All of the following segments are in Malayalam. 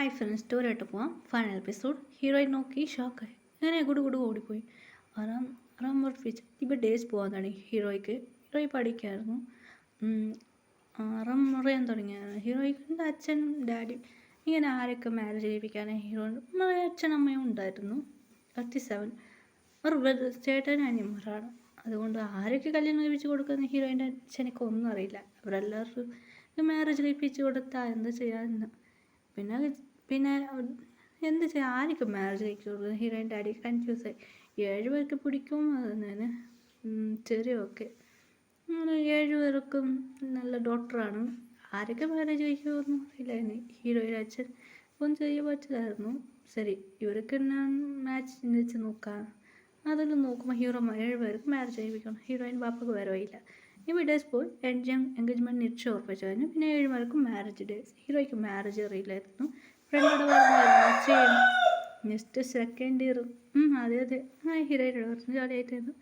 ഹായ് ഫ്രണ്ട്സ്, സ്റ്റോറിയായിട്ട് പോവാം. Final episode. ഹീറോയിൻ നോക്കി ഷോക്കായി. ഇങ്ങനെ കുടു ഓടിപ്പോയി. അറാം ഉറപ്പിച്ച് ഇപ്പോൾ ഡേയ്സ് പോകാൻ തുടങ്ങി ഹീറോയ്ക്ക്. ഹീറോയി പഠിക്കായിരുന്നു. അറം പറയാൻ തുടങ്ങിയാണ്. ഹീറോയ്ക്കിൻ്റെ അച്ഛനും ഡാഡിയും ഇങ്ങനെ ആരൊക്കെ മാരേജ് ചെയ്യിപ്പിക്കാനാണ് ഹീറോയിൻ്റെ അച്ഛനമ്മയും ഉണ്ടായിരുന്നു. 37 അവർ ചേട്ടനും അനിയന്മാരാണ്. അതുകൊണ്ട് ആരൊക്കെ കല്യാണം കഴിപ്പിച്ച് കൊടുക്കുന്ന ഹീറോയിൻ്റെ അച്ഛനൊക്കെ ഒന്നും അറിയില്ല. അവരെല്ലാവർക്കും മാരേജ് കഴിപ്പിച്ച് കൊടുത്താൽ എന്താ ചെയ്യാമെന്ന്. പിന്നെ എന്ത് ചെയ്യാം, ആർക്കും മാരേജ് കഴിച്ചു ഹീറോയിൻ ഡാഡി കൺഫ്യൂസായി. 7 പേർക്ക് പിടിക്കും അതിന് ചെറിയൊക്കെ 7 പേർക്കും നല്ല ഡോക്ടറാണ്. ആരൊക്കെ മാരേജ് കഴിക്കുമെന്ന് അറിയില്ലായിരുന്നു. ഹീറോയിൻ അച്ഛൻ ഒന്നും ചെയ്യാൻ പറ്റില്ലായിരുന്നു. ശരി, ഇവർക്ക് ഞാൻ മാച്ച് വെച്ച് നോക്കാം. അതെല്ലാം നോക്കുമ്പോൾ 7 പേർക്ക് മാരേജ് കഴിപ്പിക്കണം. ഹീറോയിൻ ബാപ്പക്ക് വരവില്ല. ഈ ഡേയ്സ് പോയി എൻഗേജ്മെൻറ്റ് നിശ്ചയം ഉറപ്പിച്ചു കഴിഞ്ഞു. പിന്നെ 7 പേർക്കും മാരേജ് ഡേയ്സ്. ഹീറോയ്ക്ക് മാരേജ് അറിയില്ലായിരുന്നു. ഫ്രണ്ടോട് പറഞ്ഞു ചെയ്യണം നെക്സ്റ്റ് സെക്കൻഡ് ഇയർ. അതെ ഹീറോയിനോട് പറഞ്ഞു ജോലിയായിട്ടായിരുന്നു.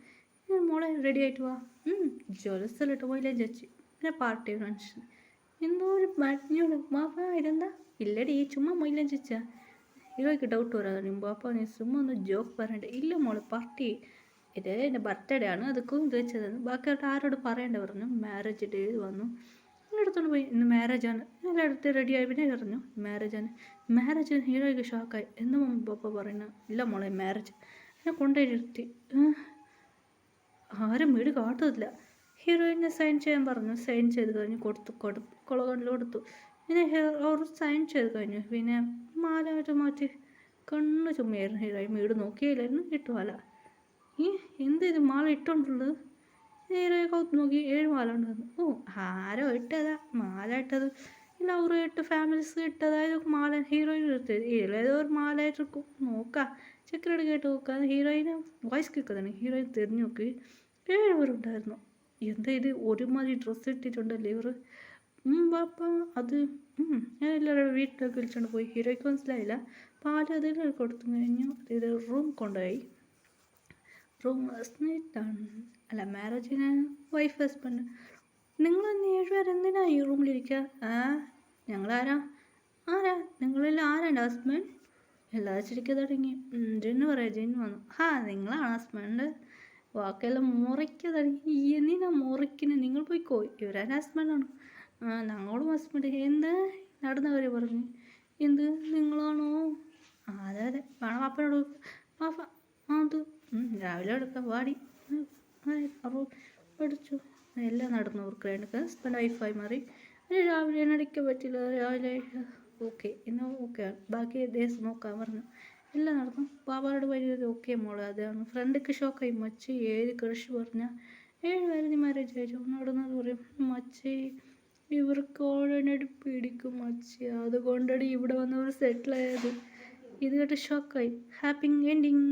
മോളെ റെഡി ആയിട്ട് വാ. ജോലി സ്ഥലത്ത് പോയില്ലേ ചേച്ചി. പിന്നെ പാർട്ടി ഫങ്ഷൻ എന്തോ ഒരു മഞ്ഞോളൂ ബാപ്പ ഇതെന്താ ഇല്ലടി ചുമ്മാ മൊയിലാൻ ചേച്ചാ. ഹീറോയ്ക്ക് ഡൗട്ട് വരാതെ ബാപ്പ നീ ചുമ്മാ ഒന്ന് ജോക്ക് പറയണ്ട. ഇല്ല മോളെ പാർട്ടി ഇത് എൻ്റെ ബർത്ത്ഡേ ആണ്, അതൊക്കെ ഇത് വെച്ചതെന്ന് ബാക്കിയായിട്ട് ആരോട് പറയേണ്ട പറഞ്ഞു. മാരേജ് ഡേ വന്നു. എടുത്തോണ്ട് പോയി. ഇന്ന് മാരേജാണ്. എല്ലായിടത്തും റെഡിയായി. പിന്നെ പറഞ്ഞു മാരേജ്. ഹീറോയ്ക്ക് ഷോക്കായി. എന്ന് ബാപ്പ പറയുന്ന ഇല്ല മോളെ മാരേജ്. എന്നെ കൊണ്ടുപോയിരുത്തി. ആരും വീട് കാട്ടുന്നില്ല. ഹീറോയിനെ സൈൻ ചെയ്യാൻ പറഞ്ഞു. സൈൻ ചെയ്ത് കഴിഞ്ഞു. കൊടുത്തു. പിന്നെ അവർ സൈൻ ചെയ്ത് കഴിഞ്ഞു. പിന്നെ മാല മാറ്റി കണ്ണു ചുമ്മയായിരുന്നു. ഹീറോയിൻ വീട് നോക്കിയില്ലായിരുന്നു. ഇട്ടുമാല. എന്ത് ഇത് മാല ഇട്ടുകൊണ്ടുള്ളത്. ഹീറോയെ കൗത്ത് നോക്കി 7 മാല ഉണ്ടായിരുന്നു. ആരോ ഇട്ടതാ മാല ഇട്ടത്. ഇല്ല അവർ 8 ഫാമിലീസ് ഇട്ടതായത് മാല ഹീറോയിൻ എടുത്തത്. ഏതോ ഒരു മാലയായിട്ടിരിക്കും. നോക്കാം ചെക്കരോട് കേട്ട് നോക്കാം. ഹീറോയിനെ വോയിസ് കേൾക്കുന്നതാണ്. ഹീറോയിൻ തിരിഞ്ഞു നോക്കി 7 പേരുണ്ടായിരുന്നു. എന്താ ഇത് ഒരുമാതിരി ഡ്രസ്സ് ഇട്ടിട്ടുണ്ടല്ലേ ഇവർ. ബാപ്പ അത് ഞാൻ എല്ലാവരും വീട്ടിലേക്ക് വിളിച്ചുകൊണ്ട് പോയി. ഹീറോയ്ക്ക് മനസ്സിലായില്ല. പാല് അതിൽ കൊടുത്തു കഴിഞ്ഞു. ഇത് റൂം കൊണ്ടുപോയി. റൂം സ്നേഹിതാണ് അല്ല മാരേജിന് വൈഫ് ഹസ്ബൻഡ്. നിങ്ങൾ 7 പേർ എന്തിനാ ഈ റൂമിലിരിക്കുക? ഞങ്ങളാരാ നിങ്ങളെല്ലാം ആരാണ്ട് ഹസ്ബൻഡ്? എല്ലാവരും ചിരിക്കാൻ തുടങ്ങി. ജിന്ന് പറയാം. ജിന്ന് വന്നു. നിങ്ങളാണ് ഹസ്ബൻഡ്. വാക്കെല്ലാം മുറിക്കാൻ തുടങ്ങി. എന്തിനാ മുറിക്കുന്നത്? നിങ്ങൾ പോയിക്കോ. ഇവരെൻ്റെ ഹസ്ബൻഡാണ്. ഞങ്ങളും ഹസ്ബൻഡ്. എന്ത് നടന്ന കാര്യം പറഞ്ഞു. എന്ത് നിങ്ങളാണോ? അതെ വേണം പാപ്പനോട്. പാപ്പ അത് രാവിലെ എടുക്കാം വാടി. പഠിച്ചു എല്ലാം നടന്നു. അവർക്ക് ഹസ്ബൻഡ് വൈഫായി മാറി. രാവിലെ അടിക്കാൻ പറ്റില്ല. രാവിലെ ഓക്കെ ഇന്ന് ഓക്കെ ബാക്കി ദിവസം നോക്കാൻ പറഞ്ഞു. എല്ലാം നടന്നു. പാപ്പാനോട് വലിയത് ഓക്കെ മോളെ. അതാണ് ഫ്രണ്ടിക്ക് ഷോക്കായി. മച്ചി 7 ക്രഷ് പറഞ്ഞാൽ 7 പേര് നീ മാരേജ് കഴിച്ചു നടന്നത് പറയും. മച്ചി ഇവർക്ക് ഓൾറെഡി പിടിക്കും മച്ചി. അതുകൊണ്ടാണ് ഇവിടെ വന്നവർ സെറ്റിലായത്. ഇത് കേട്ട് ഷോക്കായി. Happy ending.